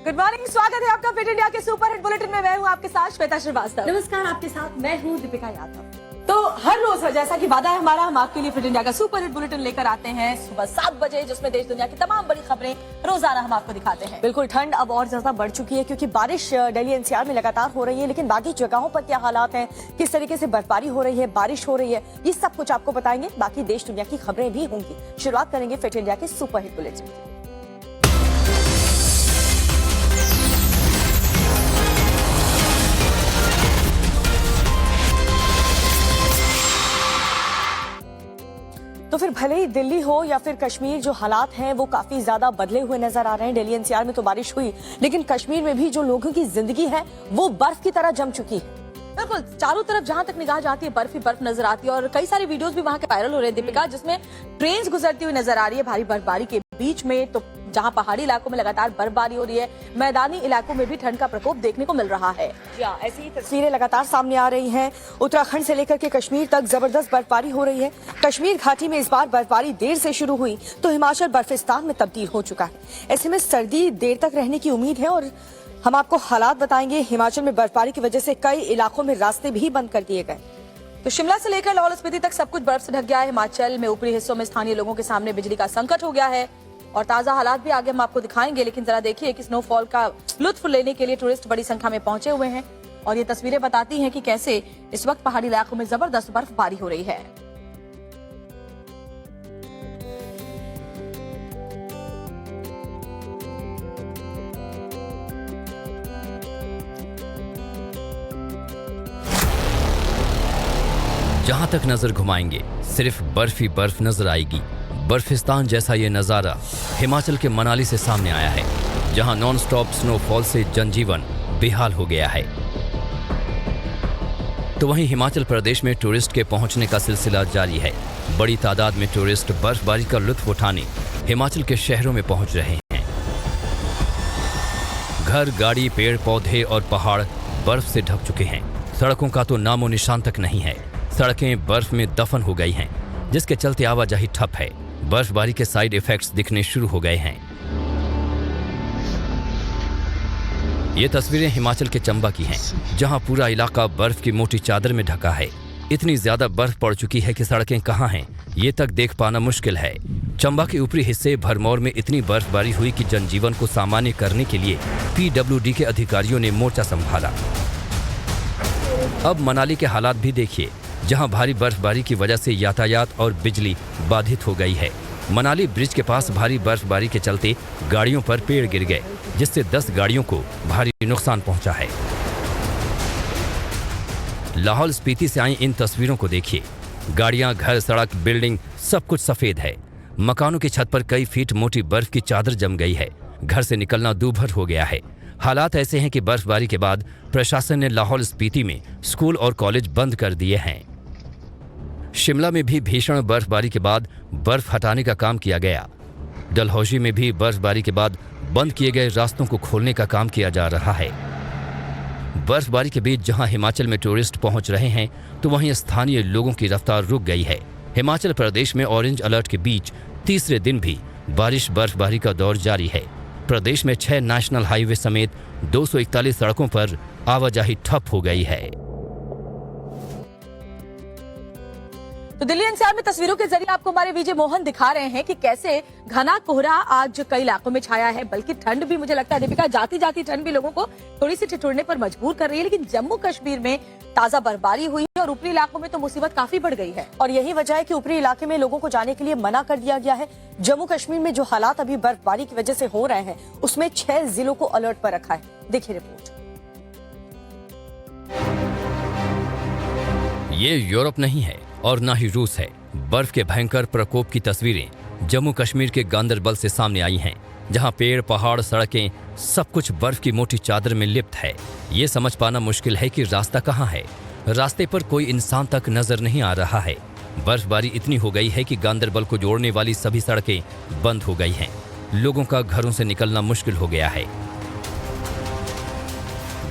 Good morning, स्वागत है आपका फिट इंडिया के सुपर हिट बुलेटिन में। मैं हूं आपके साथ श्वेता श्रीवास्तव। नमस्कार, आपके साथ मैं हूं दीपिका यादव। तो हर रोज जैसा कि वादा है हमारा, हम आपके लिए फिट इंडिया का सुपर हिट बुलेटिन लेकर आते हैं सुबह 7 बजे, जिसमें देश दुनिया की तमाम बड़ी खबरें रोजाना हम आपको दिखाते हैं। बिल्कुल, ठंड अब और ज्यादा बढ़ चुकी है क्योंकि बारिश दिल्ली एनसीआर में लगातार हो रही है, लेकिन बाकी जगहों पर क्या हालात हैं, किस तरीके से बर्फबारी हो रही है, बारिश हो रही है, ये सब कुछ आपको बताएंगे। बाकी देश दुनिया की खबरें भी होंगी। शुरुआत करेंगे फिट इंडिया के सुपर हिट बुलेटिन की। तो फिर भले ही दिल्ली हो या फिर कश्मीर, जो हालात हैं वो काफी ज्यादा बदले हुए नजर आ रहे हैं। दिल्ली एनसीआर में तो बारिश हुई, लेकिन कश्मीर में भी जो लोगों की जिंदगी है वो बर्फ की तरह जम चुकी है। बिल्कुल, चारों तरफ जहां तक निगाह जाती है बर्फ ही बर्फ नजर आती है और कई सारी वीडियोस भी वहां के वायरल हो रहे हैं दीपिका, जिसमें ट्रेन गुजरती हुई नजर आ रही है भारी बर्फबारी के बीच में। तो जहां पहाड़ी इलाकों में लगातार बर्फबारी हो रही है, मैदानी इलाकों में भी ठंड का प्रकोप देखने को मिल रहा है। ऐसी ही तस्वीरें लगातार सामने आ रही हैं। उत्तराखंड से लेकर के कश्मीर तक जबरदस्त बर्फबारी हो रही है। कश्मीर घाटी में इस बार बर्फबारी देर से शुरू हुई तो हिमाचल बर्फिस्तान में तब्दील हो चुका है। ऐसे में सर्दी देर तक रहने की उम्मीद है और हम आपको हालात बताएंगे। हिमाचल में बर्फबारी की वजह से कई इलाकों में रास्ते भी बंद कर दिए गए। तो शिमला से लेकर लाहौल स्पीति तक सब कुछ बर्फ से ढक गया है। हिमाचल में ऊपरी हिस्सों में स्थानीय लोगों के सामने बिजली का संकट हो गया है और ताजा हालात भी आगे हम आपको दिखाएंगे। लेकिन जरा देखिए कि स्नोफॉल का लुत्फ लेने के लिए टूरिस्ट बड़ी संख्या में पहुंचे हुए हैं और ये तस्वीरें बताती हैं कि कैसे इस वक्त पहाड़ी इलाकों में जबरदस्त बर्फबारी हो रही है। जहां तक नजर घुमाएंगे सिर्फ बर्फ ही बर्फ नजर आएगी। बर्फिस्तान जैसा ये नजारा हिमाचल के मनाली से सामने आया है, जहां नॉन स्टॉप स्नोफॉल से जनजीवन बेहाल हो गया है। तो वहीं हिमाचल प्रदेश में टूरिस्ट के पहुंचने का सिलसिला जारी है। बड़ी तादाद में टूरिस्ट बर्फबारी का लुत्फ उठाने हिमाचल के शहरों में पहुंच रहे हैं। घर, गाड़ी, पेड़ पौधे और पहाड़ बर्फ से ढक चुके हैं। सड़कों का तो नामो निशान तक नहीं है। सड़कें बर्फ में दफन हो गई हैं, जिसके चलते आवाजाही ठप है। बर्फबारी के साइड इफेक्ट्स दिखने शुरू हो गए हैं। ये तस्वीरें हिमाचल के चंबा की हैं, जहां पूरा इलाका बर्फ की मोटी चादर में ढका है। इतनी ज्यादा बर्फ पड़ चुकी है कि सड़कें कहां हैं ये तक देख पाना मुश्किल है। चंबा के ऊपरी हिस्से भरमौर में इतनी बर्फबारी हुई कि जनजीवन को सामान्य करने के लिए PWD के अधिकारियों ने मोर्चा संभाला। अब मनाली के हालात भी देखिए, जहां भारी बर्फबारी की वजह से यातायात और बिजली बाधित हो गई है। मनाली ब्रिज के पास भारी बर्फबारी के चलते गाड़ियों पर पेड़ गिर गए, जिससे 10 गाड़ियों को भारी नुकसान पहुंचा है। लाहौल स्पीति से आई इन तस्वीरों को देखिए। गाड़ियां, घर, सड़क, बिल्डिंग सब कुछ सफेद है। मकानों की छत पर कई फीट मोटी बर्फ की चादर जम गई है। घर से निकलना दूभर हो गया है। हालात ऐसे हैं कि बर्फबारी के बाद प्रशासन ने लाहौल स्पीति में स्कूल और कॉलेज बंद कर दिए हैं। शिमला में भी भीषण बर्फबारी के बाद बर्फ हटाने का काम किया गया। डलहौजी में भी बर्फबारी के बाद बंद किए गए रास्तों को खोलने का काम किया जा रहा है। बर्फबारी के बीच जहां हिमाचल में टूरिस्ट पहुंच रहे हैं, तो वहीं स्थानीय लोगों की रफ्तार रुक गई है। हिमाचल प्रदेश में ऑरेंज अलर्ट के बीच तीसरे दिन भी बारिश बर्फबारी का दौर जारी है। प्रदेश में 6 नेशनल हाईवे समेत 241 सड़कों पर आवाजाही ठप हो गई है। तो दिल्ली एनसीआर में तस्वीरों के जरिए आपको हमारे विजय मोहन दिखा रहे हैं कि कैसे घना कोहरा आज कई इलाकों में छाया है। बल्कि ठंड भी, मुझे लगता है दीपिका, जाती जाती ठंड भी लोगों को थोड़ी सी ठिठुरने पर मजबूर कर रही है। लेकिन जम्मू कश्मीर में ताजा बर्फबारी हुई है और ऊपरी इलाकों में तो मुसीबत काफी बढ़ गई है। और यही वजह है कि ऊपरी इलाके में लोगों को जाने के लिए मना कर दिया गया है। जम्मू कश्मीर में जो हालात अभी बर्फबारी की वजह से हो रहे हैं, उसमें 6 जिलों को अलर्ट पर रखा है। देखिए रिपोर्ट। ये यूरोप नहीं है और ना ही रूस है। बर्फ के भयंकर प्रकोप की तस्वीरें जम्मू कश्मीर के गांदरबल से सामने आई हैं, जहां पेड़, पहाड़, सड़कें सब कुछ बर्फ की मोटी चादर में लिप्त है। ये समझ पाना मुश्किल है कि रास्ता कहां है। रास्ते पर कोई इंसान तक नजर नहीं आ रहा है। बर्फबारी इतनी हो गई है कि गांदरबल को जोड़ने वाली सभी सड़कें बंद हो गई हैं। लोगों का घरों से निकलना मुश्किल हो गया है।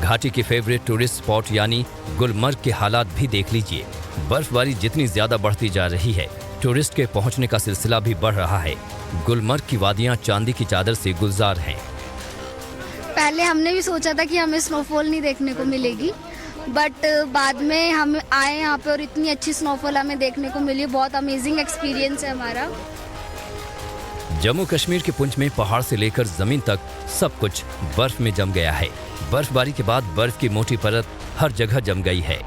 घाटी की फेवरेट टूरिस्ट स्पॉट यानी गुलमर्ग के हालात भी देख लीजिए। बर्फबारी जितनी ज्यादा बढ़ती जा रही है, टूरिस्ट के पहुंचने का सिलसिला भी बढ़ रहा है। गुलमर्ग की वादियां चांदी की चादर से गुलजार हैं। पहले हमने भी सोचा था कि हमें स्नोफॉल नहीं देखने को मिलेगी, बट बाद में हम आए यहाँ पे और इतनी अच्छी स्नोफॉल हमें देखने को मिली। बहुत अमेजिंग एक्सपीरियंस है हमारा। जम्मू कश्मीर के पुंछ में पहाड़ से लेकर जमीन तक सब कुछ बर्फ में जम गया है। बर्फबारी के बाद बर्फ की मोटी परत हर जगह जम गई है।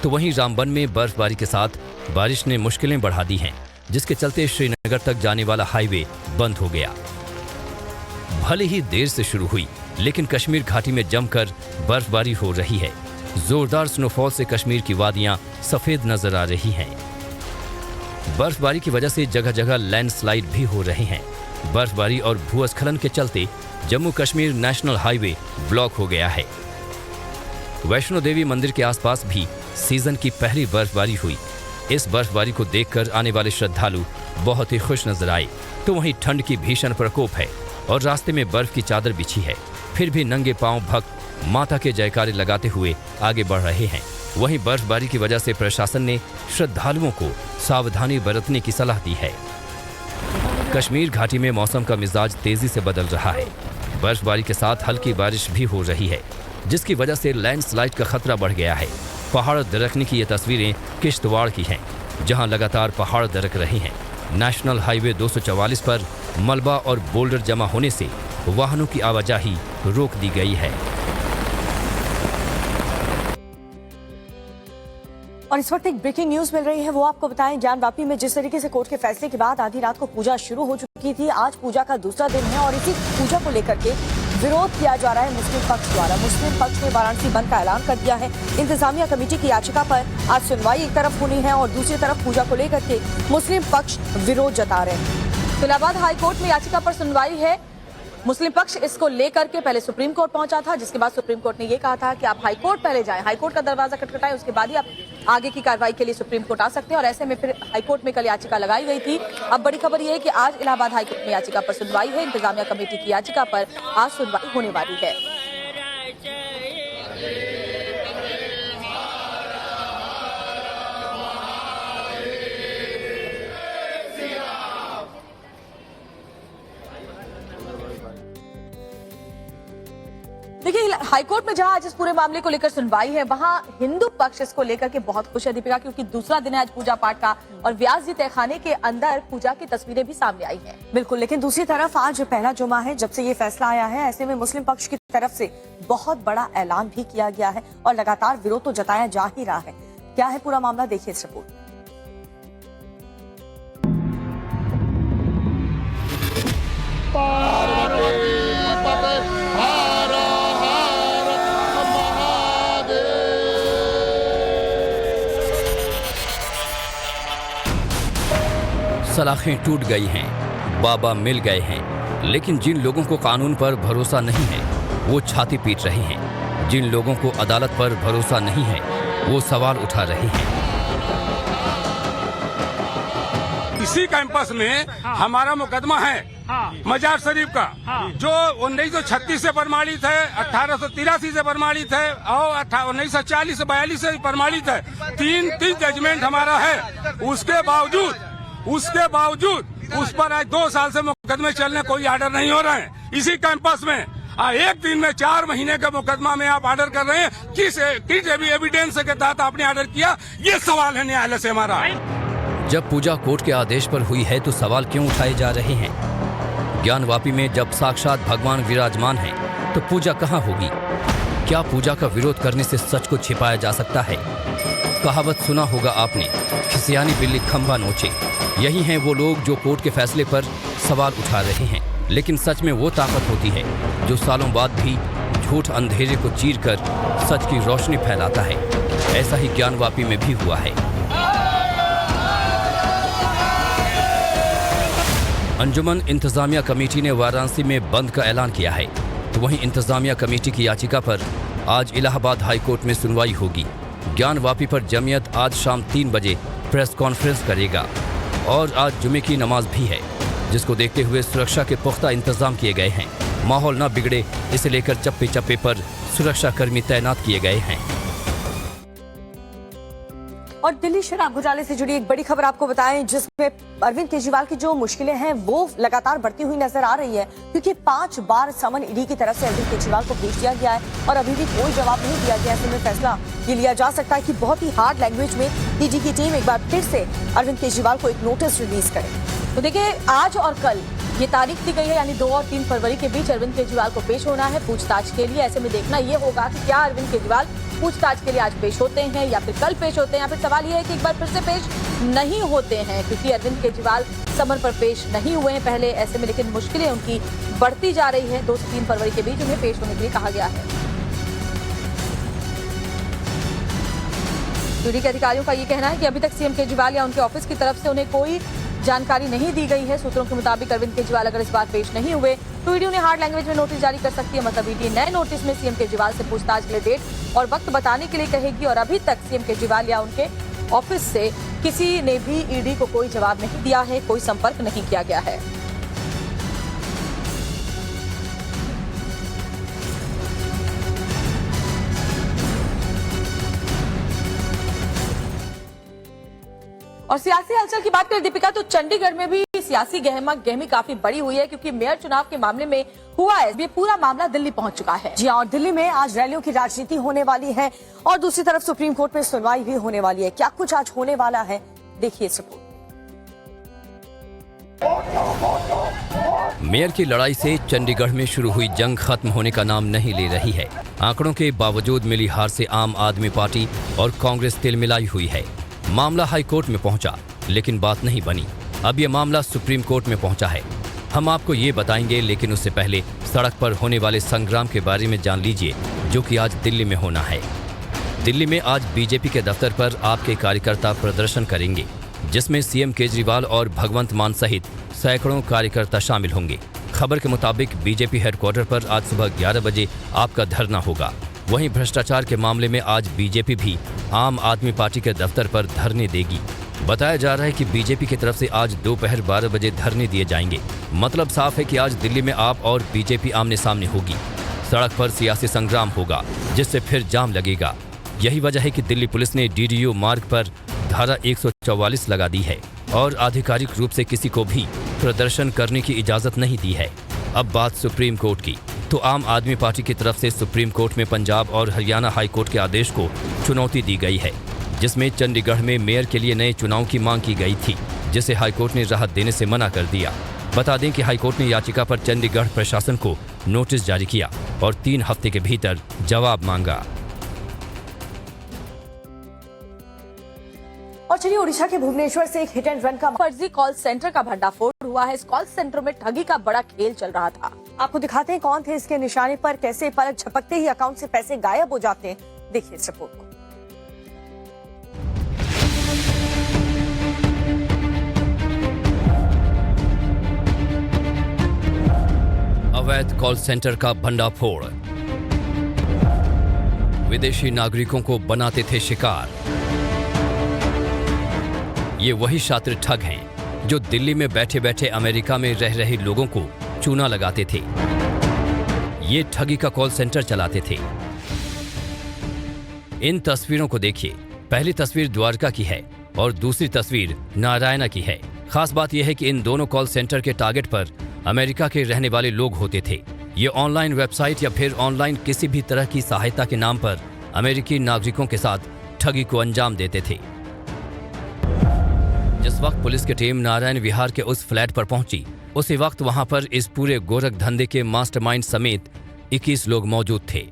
तो वहीं रामबन में बर्फबारी के साथ बारिश ने मुश्किलें बढ़ा दी हैं, जिसके चलते श्रीनगर तक जाने वाला हाईवे बंद हो गया। भले ही देर से शुरू हुई, लेकिन कश्मीर घाटी में जमकर बर्फबारी हो रही है। जोरदार स्नोफॉल से कश्मीर की वादियां सफेद नजर आ रही हैं। बर्फबारी की वजह से जगह जगह लैंडस्लाइड भी हो रहे हैं। बर्फबारी और भूस्खलन के चलते Jammu Kashmir national highway block हो गया है। वैष्णो देवी मंदिर के आसपास भी सीजन की पहली बर्फबारी हुई। इस बर्फबारी को देखकर आने वाले श्रद्धालु बहुत ही खुश नजर आए। तो वहीं ठंड की भीषण प्रकोप है और रास्ते में बर्फ की चादर बिछी है, फिर भी नंगे पांव भक्त माता के जयकारे लगाते हुए आगे बढ़ रहे हैं। वहीं बर्फबारी की वजह से प्रशासन ने श्रद्धालुओं को सावधानी बरतने की सलाह दी है। कश्मीर घाटी में मौसम का मिजाज तेजी से बदल रहा है। बर्फबारी के साथ हल्की बारिश भी हो रही है, जिसकी वजह से लैंडस्लाइड का खतरा बढ़ गया है। पहाड़ दरकने की ये तस्वीरें किश्तवाड़ की हैं, जहां लगातार पहाड़ दरक रहे हैं। नेशनल हाईवे 244 पर मलबा और बोल्डर जमा होने से वाहनों की आवाजाही रोक दी गई है। और इस वक्त एक ब्रेकिंग न्यूज मिल रही है, वो आपको बताएं। ज्ञानवापी में जिस तरीके से कोर्ट के फैसले के बाद आधी रात को पूजा शुरू हो चुकी थी, आज पूजा का दूसरा दिन है और इसी पूजा को लेकर के विरोध किया जा रहा है मुस्लिम पक्ष द्वारा। मुस्लिम पक्ष ने वाराणसी बंद का ऐलान कर दिया है। इंतजामिया कमेटी की याचिका पर आज सुनवाई एक तरफ होनी है और दूसरी तरफ पूजा को लेकर के मुस्लिम पक्ष विरोध जता रहे हैं। तो इलाहाबाद हाईकोर्ट में याचिका पर सुनवाई है। मुस्लिम पक्ष इसको लेकर के पहले सुप्रीम कोर्ट पहुंचा था, जिसके बाद सुप्रीम कोर्ट ने ये कहा था कि आप हाईकोर्ट पहले जाएं, हाईकोर्ट का दरवाजा खटखटाएं, उसके बाद ही आप आगे की कार्रवाई के लिए सुप्रीम कोर्ट आ सकते हैं। और ऐसे में फिर हाईकोर्ट में कल याचिका लगाई गई थी। अब बड़ी खबर यह है कि आज इलाहाबाद हाईकोर्ट में याचिका पर सुनवाई है। इंतजामिया कमेटी की याचिका पर आज सुनवाई होने वाली है। देखिए, हाईकोर्ट में जहां आज इस पूरे मामले को लेकर सुनवाई है, वहां हिंदू पक्ष इसको लेकर के बहुत खुश है दीपिका, क्योंकि दूसरा दिन है आज पूजा पाठ का और व्यास जी तहखाने के अंदर पूजा की तस्वीरें भी सामने आई हैं। बिल्कुल, लेकिन दूसरी तरफ आज पहला जुमा है जब से ये फैसला आया है। ऐसे में मुस्लिम पक्ष की तरफ से बहुत बड़ा ऐलान भी किया गया है और लगातार विरोध तो जताया जा ही रहा है। क्या है पूरा मामला, देखिए इस रिपोर्ट। सलाखें टूट गई हैं, बाबा मिल गए हैं, लेकिन जिन लोगों को कानून पर भरोसा नहीं है वो छाती पीट रहे हैं। जिन लोगों को अदालत पर भरोसा नहीं है वो सवाल उठा रहे हैं। इसी कैंपस में हमारा मुकदमा है मजार शरीफ का, जो 1936 से प्रमाणित है, 1883 से प्रमाणित है और 1940 से 42 से प्रमाणित है। तीन जजमेंट हमारा है। उसके बावजूद उस पर आज 2 साल से मुकदमे चलने कोई आर्डर नहीं हो रहे हैं। इसी कैंपस में एक दिन में 4 महीने के मुकदमा में आप आर्डर कर रहे हैं। किस एविडेंस के तहत आपने आर्डर किया, ये सवाल है न्यायालय से हमारा। जब पूजा कोर्ट के आदेश पर हुई है तो सवाल क्यों उठाए जा रहे हैं? ज्ञानवापी में जब साक्षात भगवान विराजमान है तो पूजा कहाँ होगी? क्या पूजा का विरोध करने से सच को छिपाया जा सकता है? कहावत सुना होगा आपने, खिसियानी बिल्ली खंभा नोचे। यही हैं वो लोग जो कोर्ट के फैसले पर सवाल उठा रहे हैं। लेकिन सच में वो ताकत होती है जो सालों बाद भी झूठ अंधेरे को चीरकर सच की रोशनी फैलाता है। ऐसा ही ज्ञानवापी में भी हुआ है। अंजुमन इंतजामिया कमेटी ने वाराणसी में बंद का ऐलान किया है। तो वहीं इंतजामिया कमेटी की याचिका पर आज इलाहाबाद हाईकोर्ट में सुनवाई होगी। ज्ञानवापी पर जमीयत आज शाम 3 बजे प्रेस कॉन्फ्रेंस करेगा और आज जुमे की नमाज भी है, जिसको देखते हुए सुरक्षा के पुख्ता इंतजाम किए गए हैं। माहौल न बिगड़े इसे लेकर चप्पे चप्पे पर सुरक्षा कर्मी तैनात किए गए हैं। और दिल्ली शराब घोटाले से जुड़ी एक बड़ी खबर आपको बताएं, जिसमें अरविंद केजरीवाल की जो मुश्किलें हैं वो लगातार बढ़ती हुई नजर आ रही है, क्योंकि 5 बार समन ईडी की तरफ से अरविंद केजरीवाल को भेज दिया गया है और अभी भी कोई जवाब नहीं दिया गया। ऐसे में फैसला ये लिया जा सकता है कि बहुत ही हार्ड लैंग्वेज में ईडी की टीम एक बार फिर से अरविंद केजरीवाल को एक नोटिस रिलीज करे। तो देखिए, आज और कल ये तारीख दी गई है, यानी 2 और 3 फरवरी के बीच अरविंद केजरीवाल को पेश होना है पूछताछ के लिए। ऐसे में देखना ये होगा कि क्या अरविंद केजरीवाल पूछताछ के लिए आज पेश होते हैं या फिर कल पेश होते हैं, या फिर सवाल ये है कि एक बार फिर से पेश नहीं होते हैं, क्योंकि अरविंद केजरीवाल समन पर पेश नहीं हुए हैं पहले। ऐसे में लेकिन मुश्किलें उनकी बढ़ती जा रही है। 2 से 3 फरवरी के बीच उन्हें पेश होने के लिए कहा गया है। ईडी के अधिकारियों का ये कहना है कि अभी तक सीएम केजरीवाल या उनके ऑफिस की तरफ से उन्हें कोई जानकारी नहीं दी गई है। सूत्रों के मुताबिक अरविंद केजरीवाल अगर इस बार पेश नहीं हुए तो ईडी उन्हें हार्ड लैंग्वेज में नोटिस जारी कर सकती है। मतलब ईडी नए नोटिस में सीएम केजरीवाल से पूछताछ के लिए डेट और वक्त बताने के लिए कहेगी। और अभी तक सीएम केजरीवाल या उनके ऑफिस से किसी ने भी ईडी को कोई जवाब नहीं दिया है, कोई संपर्क नहीं किया गया है। और सियासी हलचल की बात करें दीपिका, तो चंडीगढ़ में भी सियासी गहमी काफी बड़ी हुई है, क्योंकि मेयर चुनाव के मामले में हुआ है ये पूरा मामला दिल्ली पहुंच चुका है। जी और दिल्ली में आज रैलियों की राजनीति होने वाली है और दूसरी तरफ सुप्रीम कोर्ट में सुनवाई भी होने वाली है। क्या कुछ आज होने वाला है, देखिए इस रिपोर्ट। मेयर की लड़ाई से चंडीगढ़ में शुरू हुई जंग खत्म होने का नाम नहीं ले रही है। आंकड़ों के बावजूद मिली हार से आम आदमी पार्टी और कांग्रेस तिलमिलाई हुई है। मामला हाई कोर्ट में पहुंचा, लेकिन बात नहीं बनी। अब यह मामला सुप्रीम कोर्ट में पहुंचा है। हम आपको ये बताएंगे, लेकिन उससे पहले सड़क पर होने वाले संग्राम के बारे में जान लीजिए, जो कि आज दिल्ली में होना है। दिल्ली में आज बीजेपी के दफ्तर पर आपके कार्यकर्ता प्रदर्शन करेंगे, जिसमें सीएम केजरीवाल और भगवंत मान सहित सैकड़ों कार्यकर्ता शामिल होंगे। खबर के मुताबिक बीजेपी हेडक्वार्टर पर आज सुबह 11 बजे आपका धरना होगा। वहीं भ्रष्टाचार के मामले में आज बीजेपी भी आम आदमी पार्टी के दफ्तर पर धरने देगी। बताया जा रहा है कि बीजेपी की तरफ से आज दोपहर 12 बजे धरने दिए जाएंगे। मतलब साफ है कि आज दिल्ली में आप और बीजेपी आमने सामने होगी। सड़क पर सियासी संग्राम होगा, जिससे फिर जाम लगेगा। यही वजह है कि दिल्ली पुलिस ने डीडीयू मार्ग पर धारा 144 लगा दी है और आधिकारिक रूप से किसी को भी प्रदर्शन करने की इजाजत नहीं दी है। अब बात सुप्रीम कोर्ट की, तो आम आदमी पार्टी की तरफ से सुप्रीम कोर्ट में पंजाब और हरियाणा हाई कोर्ट के आदेश को चुनौती दी गई है, जिसमें चंडीगढ़ में मेयर के लिए नए चुनाव की मांग की गई थी, जिसे हाईकोर्ट ने राहत देने से मना कर दिया। बता दें कि हाईकोर्ट ने याचिका पर चंडीगढ़ प्रशासन को नोटिस जारी किया और 3 हफ्ते के भीतर जवाब मांगा। और चलिए उड़ीसा के भुवनेश्वर से एक हिट एंड रन का फर्जी कॉल सेंटर का भंडाफोड़ हुआ है। इस कॉल सेंटर में ठगी का बड़ा खेल चल रहा था। आपको दिखाते हैं कौन थे इसके निशाने पर, कैसे पलक झपकते ही अकाउंट से पैसे गायब हो जाते हैं। देखिए इस रिपोर्ट को। अवैध कॉल सेंटर का भंडाफोड़, विदेशी नागरिकों को बनाते थे शिकार। ये वही शातिर ठग हैं जो दिल्ली में बैठे बैठे अमेरिका में रह रहे लोगों को चूना लगाते थे। ये ठगी का कॉल सेंटर चलाते थे। इन तस्वीरों को देखिए। पहली तस्वीर द्वारका की है और दूसरी तस्वीर नारायणा की है। खास बात यह है कि इन दोनों कॉल सेंटर के टारगेट पर अमेरिका के रहने वाले लोग होते थे। ये ऑनलाइन वेबसाइट या फिर ऑनलाइन किसी भी तरह की सहायता के नाम पर अमेरिकी नागरिकों के साथ ठगी को अंजाम देते थे। जिस वक्त पुलिस की टीम नारायण विहार के उस फ्लैट पर पहुंची, उसी वक्त वहां पर इस पूरे गोरख धंधे के मास्टरमाइंड समेत 21 लोग मौजूद थे।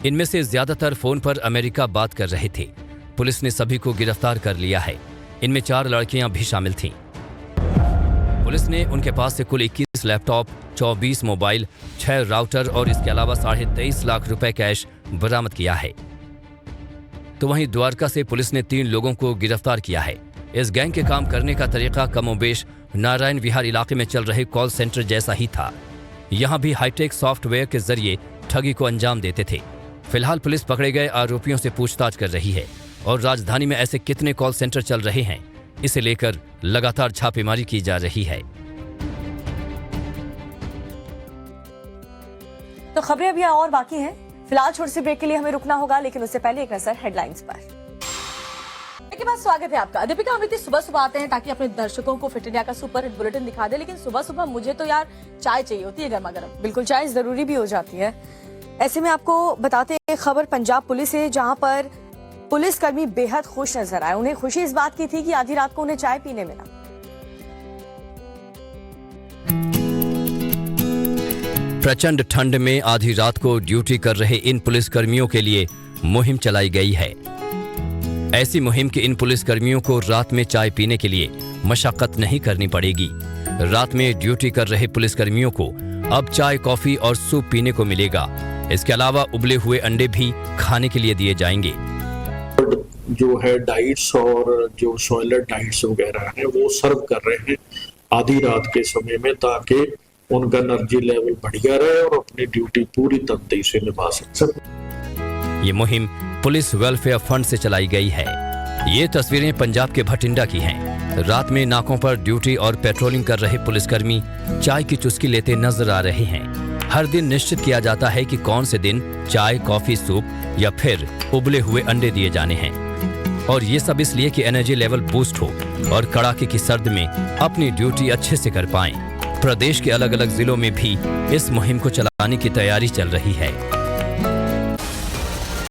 इनमें से ज्यादातर फोन पर अमेरिका बात कर रहे थे। पुलिस ने सभी को गिरफ्तार कर लिया है। इनमें 4 लड़कियां भी शामिल थीं। पुलिस ने उनके पास से कुल 21 लैपटॉप, 24 मोबाइल, 6 राउटर और इसके अलावा 23.5 लाख रुपए कैश बरामद किया है। तो वहीं द्वारका से पुलिस ने 3 लोगों को गिरफ्तार किया है। इस गैंग के काम करने का तरीका कमोबेश नारायण विहार इलाके में चल रहे कॉल सेंटर जैसा ही था। यहां भी हाईटेक सॉफ्टवेयर के जरिए ठगी को अंजाम देते थे। फिलहाल पुलिस पकड़े गए आरोपियों से पूछताछ कर रही है और राजधानी में ऐसे कितने कॉल सेंटर चल रहे हैं, इसे लेकर लगातार छापेमारी की जा रही है। तो खबरें अभी और बाकी हैं। फिलहाल छोटे से ब्रेक के लिए हमें रुकना होगा, लेकिन उससे पहले एक नजर हेडलाइंस पर। के बाद स्वागत है आपका। दीपिका, हम इतनी सुबह सुबह आते हैं ताकि अपने दर्शकों को फिट इंडिया का सुपर हिट बुलेटिन दिखा दे, लेकिन सुबह सुबह मुझे तो यार चाय चाहिए होती है गर्मा गर्म। बिल्कुल, चाय जरूरी भी हो जाती है। ऐसे में आपको बताते हैं खबर पंजाब पुलिस से, जहां पर पुलिसकर्मी बेहद खुश नजर आए। उन्हें खुशी इस बात की थी कि आधी रात को उन्हें चाय पीने मिला। प्रचंड ठंड में आधी रात को ड्यूटी कर रहे इन पुलिसकर्मियों के लिए मुहिम चलाई गई है। ऐसी मुहिम के इन पुलिसकर्मियों को रात में चाय पीने के लिए मशक्कत नहीं करनी पड़ेगी। रात में ड्यूटी कर रहे पुलिसकर्मियों को अब चाय, कॉफी और सूप पीने को मिलेगा। इसके अलावा उबले हुए अंडे भी खाने के लिए दिए जाएंगे। जो है डाइट्स और जो सॉइलर डाइट्स वगैरह हैं वो सर्व कर रहे हैं आधी रात के समय में, ताकि उनका एनर्जी लेवल बढ़िया रहे और अपनी ड्यूटी पूरी तनदेही से निभा सके। ये मुहिम पुलिस वेलफेयर फंड से चलाई गई है। ये तस्वीरें पंजाब के भटिंडा की हैं। रात में नाकों पर ड्यूटी और पेट्रोलिंग कर रहे पुलिसकर्मी चाय की चुस्की लेते नजर आ रहे हैं। हर दिन निश्चित किया जाता है कि कौन से दिन चाय, कॉफी, सूप या फिर उबले हुए अंडे दिए जाने हैं, और ये सब इसलिए कि एनर्जी लेवल बूस्ट हो और कड़ाके की सर्द में अपनी ड्यूटी अच्छे से कर पाएं। प्रदेश के अलग अलग जिलों में भी इस मुहिम को चलाने की तैयारी चल रही है।